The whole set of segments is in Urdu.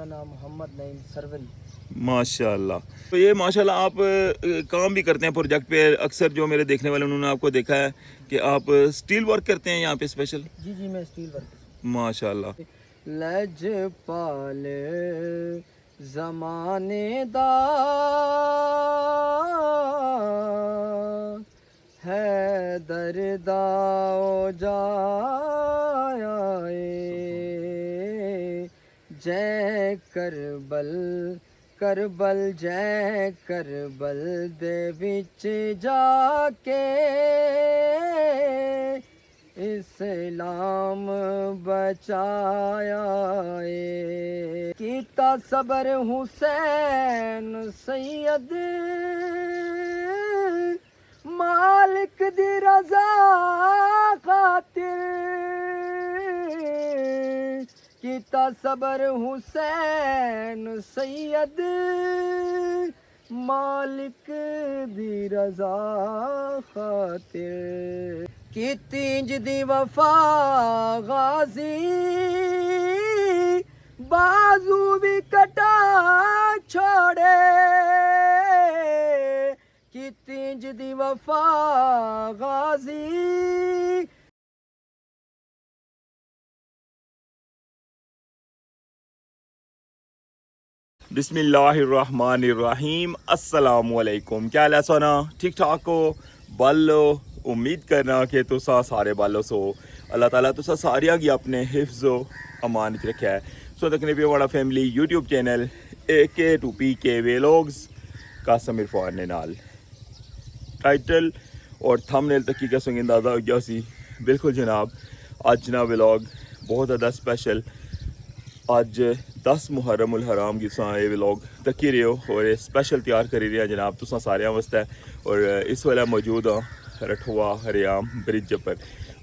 میرا نام محمد نعیم سروری۔ ماشاءاللہ۔ تو یہ ماشاءاللہ آپ کام بھی کرتے ہیں پروجیکٹ پہ، اکثر جو میرے دیکھنے والے انہوں نے آپ کو دیکھا ہے کہ آپ سٹیل ورک کرتے ہیں یہاں پہ اسپیشل۔ جی میں اسٹیل ورکر۔ ماشاءاللہ۔ لج پال زمانے دا ہے درداؤ جایا جے کربل کربل جے کربل دے وچ جا کے اسلام بچایا کیتا صبر حسین سید مالک دی رضا خاطر کیتا صبر حسین سید مالک دی رضا خاطر کیتی انج دی وفا غازی بازو بھی کٹا چھوڑے کیتی انج دی وفا غازی بسم اللہ الرحمن الرحیم۔ السلام علیکم، کیا حال ہے سونا؟ ٹھیک ٹھاک ہو؟ بالو امید کرنا کہ تسا سارے بالو سو اللہ تعالیٰ تسا ساریاں کی اپنے حفظ و امان وچ رکھا ہے۔ سو تکنے پہ واڑا family YouTube channel AK2PK vlogs Qasim Irfan نے نال ٹائٹل اور تھمبنیل تک کی قسم اندازہ ہو گیا سی۔ بالکل جناب، اج نا ولاگ بہت زیادہ اسپیشل، اج 10 محرم الحرام کی تساں یہ ولاگ تکی رہے ہو اور یہ اسپیشل تیار کری رہے ہیں جناب تساں ساریاں واسطے۔ اور اس ویلے موجود ہاں رٹھوا ہریام برج پر۔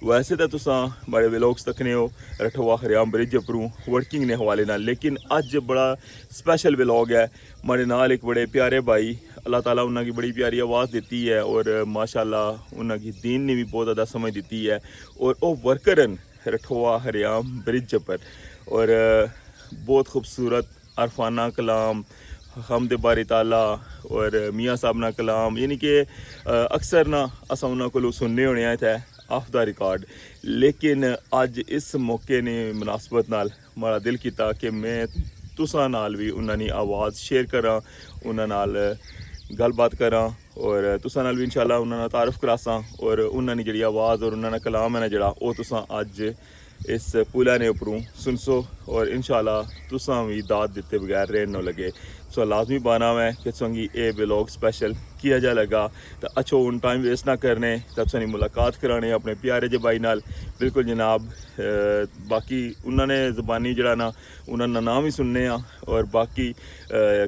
ویسے تو تساں بڑے ولاگس تکنے ہو رٹھوا ہریام برج پروں ورکنگ نے حوالے نال، لیکن اج بڑا اسپیشل ولاگ ہے۔ ہمارے نال ایک بڑے پیارے بھائی، اللہ تعالیٰ انہاں کی بڑی پیاری آواز دیتی ہے اور ماشاءاللہ انہاں کی دین نے بھی بہت زیادہ سمجھ دیتی ہے اور وہ ورکرن رٹھوا ہریام برج پر، اور بہت خوبصورت عرفانہ کلام، حمد باری تعالیٰ اور میاں صاحب نا کلام، یعنی کہ اکثر نا اساں انہاں کولوں سننے ہونے آئے تھے آف دا ریکارڈ، لیکن اج اس موقع نے مناسبت نال ہمارا دل کیتا کہ میں تساں نال بھی انہاں دی آواز شیئر کراں، انہاں نال گل بات کراں اور تساں نال بھی انشاءاللہ انہاں دا تعارف کراساں، اور انہاں دی جڑی آواز اور انہاں دا کلام ہے نا جڑا وہ تساں اج اس پولا نے اوپروں سنسو اور انشاءاللہ تساں بھی داد دیتے بغیر رہن نہ لگے۔ سو لازمی بانا میں کہ تسانگی اے ولاگ اسپیشل کیا جا لگا تو اچھو ان ٹائم ویسٹ نہ کرنے تو تسانی ملاقات کرانے اپنے پیارے جے بھائی نال۔ بالکل جناب، باقی انہوں نے زبانی جڑا نا انہوں نے نام ہی سننے ہاں اور باقی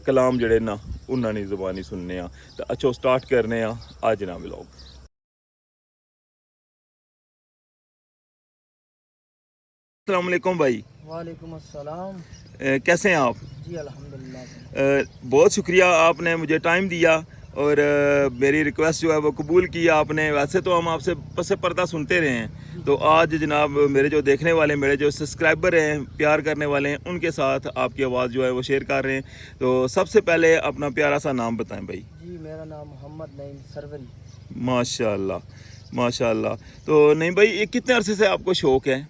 کلام جڑے نا انہوں نے زبانی سننے ہاں، تو اچھو سٹارٹ کرنے ہاں آج نا ولاگ۔ السلام علیکم بھائی۔ وعلیکم السلام۔ کیسے ہیں آپ؟ جی الحمدللہ۔ بہت شکریہ، آپ نے مجھے ٹائم دیا اور میری ریکویسٹ جو ہے وہ قبول کی آپ نے۔ ویسے تو ہم آپ سے پس پردہ سنتے رہے ہیں، تو آج جناب میرے جو دیکھنے والے، میرے جو سبسکرائبر ہیں، پیار کرنے والے ہیں، ان کے ساتھ آپ کی آواز جو ہے وہ شیئر کر رہے ہیں۔ تو سب سے پہلے اپنا پیارا سا نام بتائیں بھائی۔ جی میرا نام محمد نعیم سروری۔ ماشاءاللہ ماشاءاللہ۔ تو نہیں بھائی، یہ کتنے عرصے سے آپ کو شوق ہے؟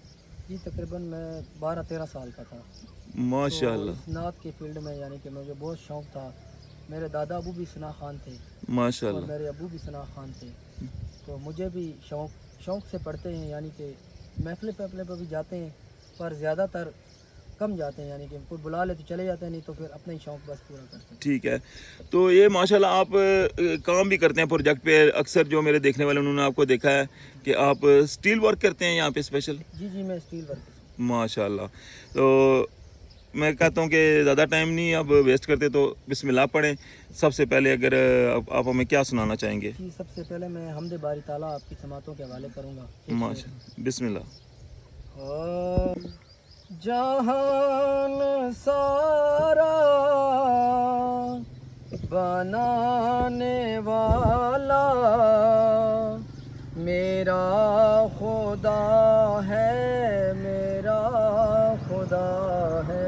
جی تقریباً میں 12-13 سال کا تھا۔ ماشاءاللہ تو اس نعت کے فیلڈ میں یعنی کہ مجھے بہت شوق تھا۔ میرے دادا ابو بھی ثنا خان تھے اور ماشاءاللہ۔ میرے ابو بھی ثنا خان تھے، تو مجھے بھی شوق سے پڑھتے ہیں، یعنی کہ محفل پہ بھی جاتے ہیں پر زیادہ تر کم جاتے ہیں، یعنی کہ کوئی بلا لے تو چلے جاتے ہیں، نہیں تو پھر اپنا ہی شوق بس پورا کرتے ہیں۔ ٹھیک ہے، تو یہ ماشاءاللہ آپ کام بھی کرتے ہیں پروجیکٹ پہ، اکثر جو میرے دیکھنے والے انہوں نے آپ کو دیکھا ہے کہ آپ سٹیل ورک کرتے ہیں یہاں پہ اسپیشل۔ جی میں اسٹیل ورکر۔ ماشاءاللہ۔ تو میں کہتا ہوں کہ زیادہ ٹائم نہیں اب ویسٹ کرتے، تو بسم اللہ پڑھیں۔ سب سے پہلے اگر آپ ہمیں کیا سنانا چاہیں گے؟ جی سب سے پہلے میں حمد باری تعالیٰ آپ کی سماعتوں کے حوالے کروں گا۔ ماشاءاللہ، بسم اللہ۔ جہان سارا بنانے والا میرا خدا ہے، میرا خدا ہے،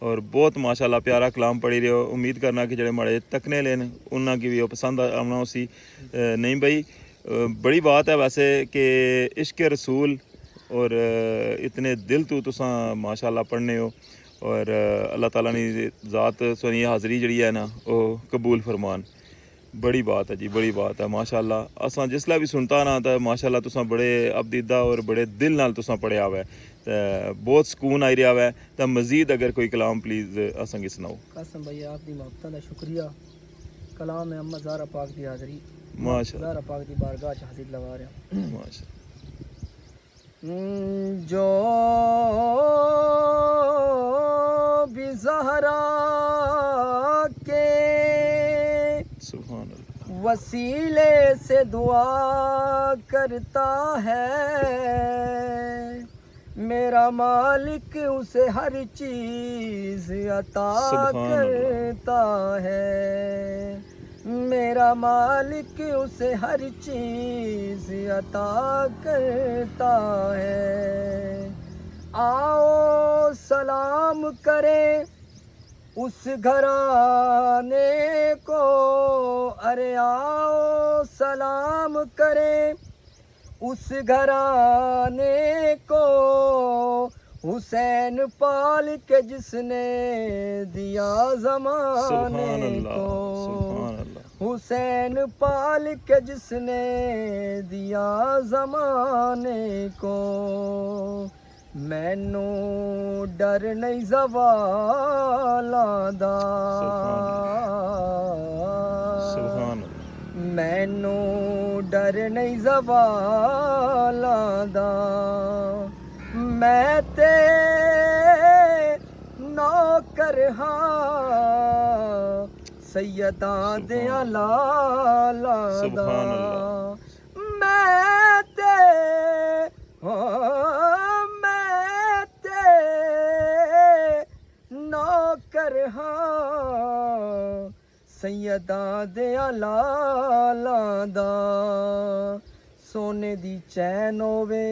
اور بہت ماشاءاللہ پیارا کلام پڑھی رہے ہو. امید کرنا کہ جڑے ماڑے تکنے لے انہاں کی بھی پسند آنا اسی. نہیں بھائی بڑی بات ہے ویسے کہ عشق رسول اور اتنے دل تو تساں ماشاءاللہ پڑھنے ہو اور اللہ تعالیٰ نے ذات سونی حاضری جڑی ہے نا وہ قبول فرمان. بڑی بات ہے جی, بڑی بات ہے ماشاءاللہ. اساں جسلا بھی سنتا نا تو ماشاءاللہ تساں بڑے ابدیدہ اور بڑے دل نال تساں پڑھیا ہوا ہے, بہت سکون آئی رہا ہوا ہے. تو مزید اگر کوئی کلام پلیز اساں کی سناؤ. قاسم بھائی آپ دی محبتاں دا شکریہ. کلام ہے اما زہرا پاک دی حاضری, ماشاءاللہ زہرا پاک دی بارگاہ چ حاضر لگا رہا. ماشاءاللہ. جو بھی زہرا کے سبحان اللہ وسیلے سے دعا کرتا ہے, میرا مالک اسے ہر چیز عطا سبحان اللہ. کرتا ہے. میرا مالک اسے ہر چیز عطا کرتا ہے. آؤ سلام کریں اس گھرانے کو, ارے آؤ سلام کریں اس گھرانے کو, حسین پال کے جس نے دیا سبحان زمانے اللہ. کو, سبحان اللہ. حسین پال کے جس نے دیا زمانے کو. مینو ڈر نہیں زوالاں دا, سبحان اللہ. مینو ڈر نہیں زوالاں دا, میں تے نوکر ہاں سیداں دیاں لالاں دا. سبحان اللہ. میں تے نوکر ہاں سیداں دیاں لالاں دا. سونے دی چین ہووے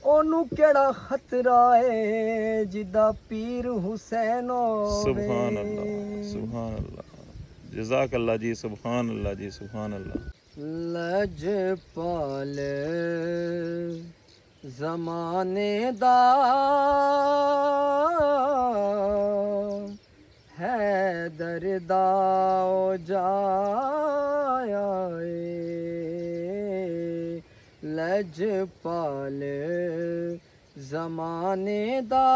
اونوں کیڑا خطرہ ہے جدا پیر حسین ہووے. سبحان اللہ. سبحان اللہ. جزاک اللہ جی. سبحان اللہ جی. سبحان اللہ. لجپال زمانے دا حیدر دا او جایا اے, لجپال زمانے دا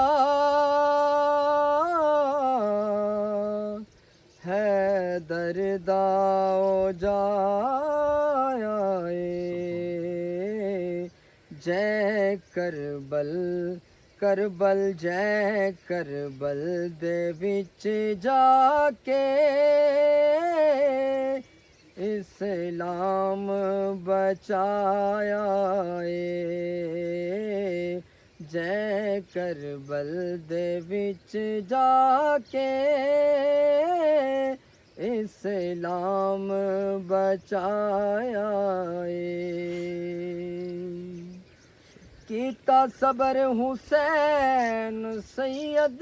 حیدر دا او جایا اے. جے کربل کربل جے کربل دے وچ جا کے اسلام بچایا اے. جے کربل دے وچ جا کے اسلام بچایا اے. کیتا صبر حسین سید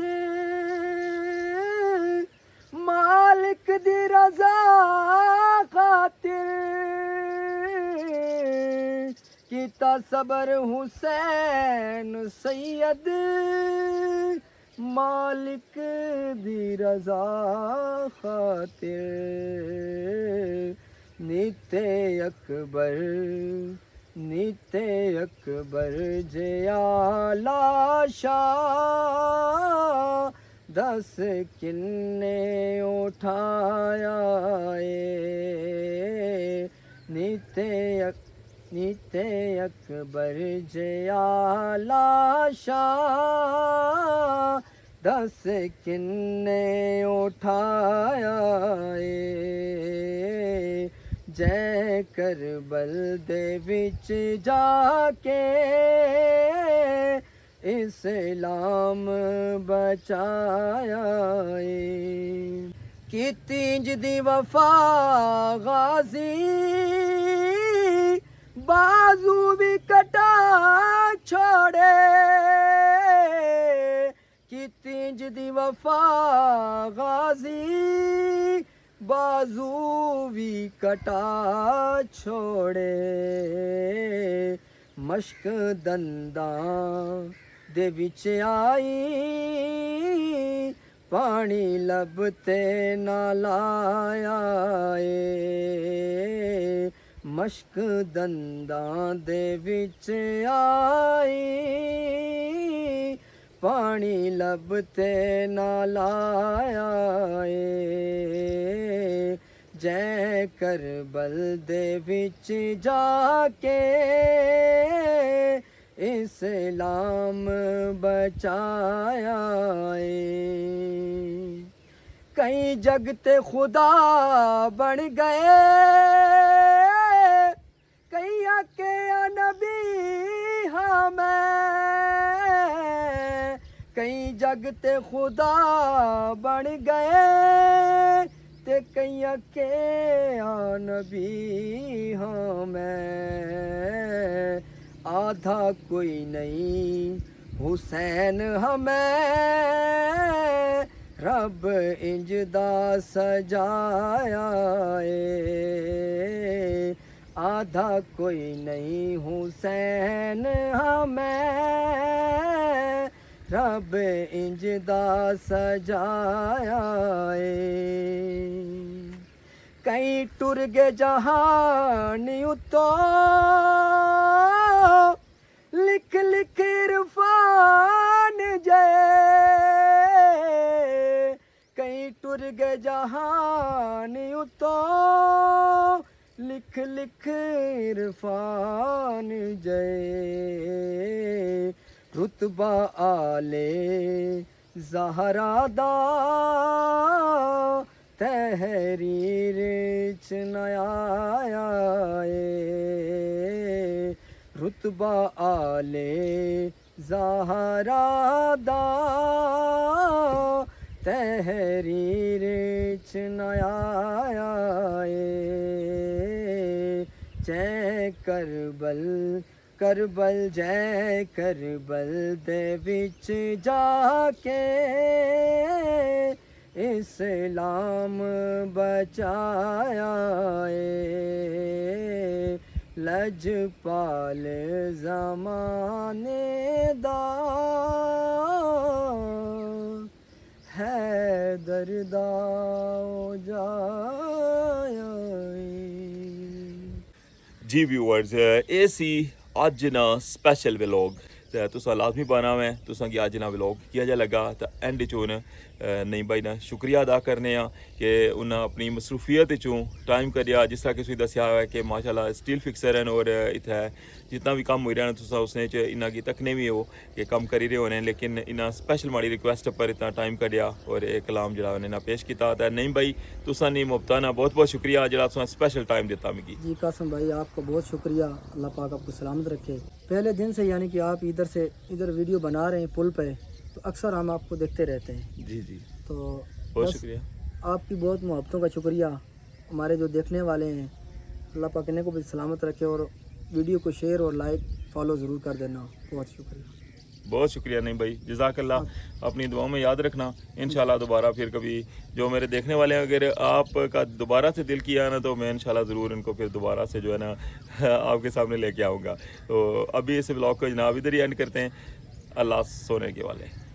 مالک دی رضا خاطر, کیتا صبر حسین سید مالک دی رضا خاطر. نیتے اکبر نیتے اکبر جیا لاشا دس کنے اٹھایا اے. نیتے اکبر جیا لاشا دس کنے اٹھایا اے. جے کربل دے وچ جا کے اسلام بچایا اے. کیتی جدی وفا غازی بازو بھی کٹا چھوڑے, کیتی جدی وفا غازی بازو بھی کٹا چھوڑے مشک دنداں دے وچ آئی پانی لب تے نہ لایا اے مشک دنداں دے وچ آئی پانی لب تے نہ لایا اے جے کربل دے وچ جا کے اسلام بچایا اے کئی جگ تے خدا بن گئے کئی آکے یا نبی ہاں میں کئی جگ تے خدا بن گئے تے کئی آکے یا نبی ہاں میں آدھا کوئی نہیں حسین ہمیں رب انجدا سجایا اے آدھا کوئی نہیں حسین ہمیں رب انجدا سجایا اے کئی ٹر گے جہانی اتو لکھ لکھ عرفان جے کئی ٹر گے جہانی اتو لکھ لکھ عرفان جے رتبہ آلے زہرا دا تحریر چ نیا اے رتبہ آلے زہرا دا تحریر چ نیا اے جے کربل کربل جے کربل دے وچ جا کے اسلام بچایا اے لجپال زمانے دا حیدر دا جایا اے جی ویورز اے سی اج نا سپیشل ولاگ تے تساں لازمی پانا میں تساں کی اج نا ولاگ کیا جا لگا تے اینڈ چون نہیں بھائی نا شکریہ ادا کرنے ہاں کہ انہاں اپنی مصروفیت چوں ٹائم کریا جس طرح کہ تسی دسیا ہے کہ ماشاءاللہ اسٹیل فکسر ہیں اور اتھے جتنا بھی کام ہوئی رہا تساں اس نے انہاں کی تکنے بھی ہو کہ کام کری رہے ہونے لیکن انہاں سپیشل ماڑی ریکویسٹ پر اتنا ٹائم کریا اور ایک کلام جڑا انہیں پیش کیتا تے نہیں بھائی تساں نہیں مبتانا بہت بہت شکریہ جڑا تساں سپیشل ٹائم دیتا مکی جی قاسم بھائی آپ کا بہت شکریہ اللہ پاک آپ کو سلامت رکھے پہلے دن سے یعنی کہ آپ ادھر سے ادھر ویڈیو بنا رہے ہیں پل پہ تو اکثر ہم آپ کو دیکھتے رہتے ہیں جی جی تو بہت بس شکریہ آپ کی بہت محبتوں کا شکریہ ہمارے جو دیکھنے والے ہیں اللہ پاک انہیں کو بھی سلامت رکھے اور ویڈیو کو شیئر اور لائک فالو ضرور کر دینا بہت شکریہ بہت شکریہ نہیں بھائی جزاک اللہ اپنی دعاؤں میں یاد رکھنا انشاءاللہ دوبارہ پھر کبھی جو میرے دیکھنے والے ہیں اگر آپ کا دوبارہ سے دل کیا ہے نا تو میں انشاءاللہ ضرور ان کو پھر دوبارہ سے جو ہے نا آپ کے سامنے لے کے آؤں گا تو ابھی اس ولاگ کو جناب ادھر ہی اینڈ کرتے ہیں اللہ سونے کے والے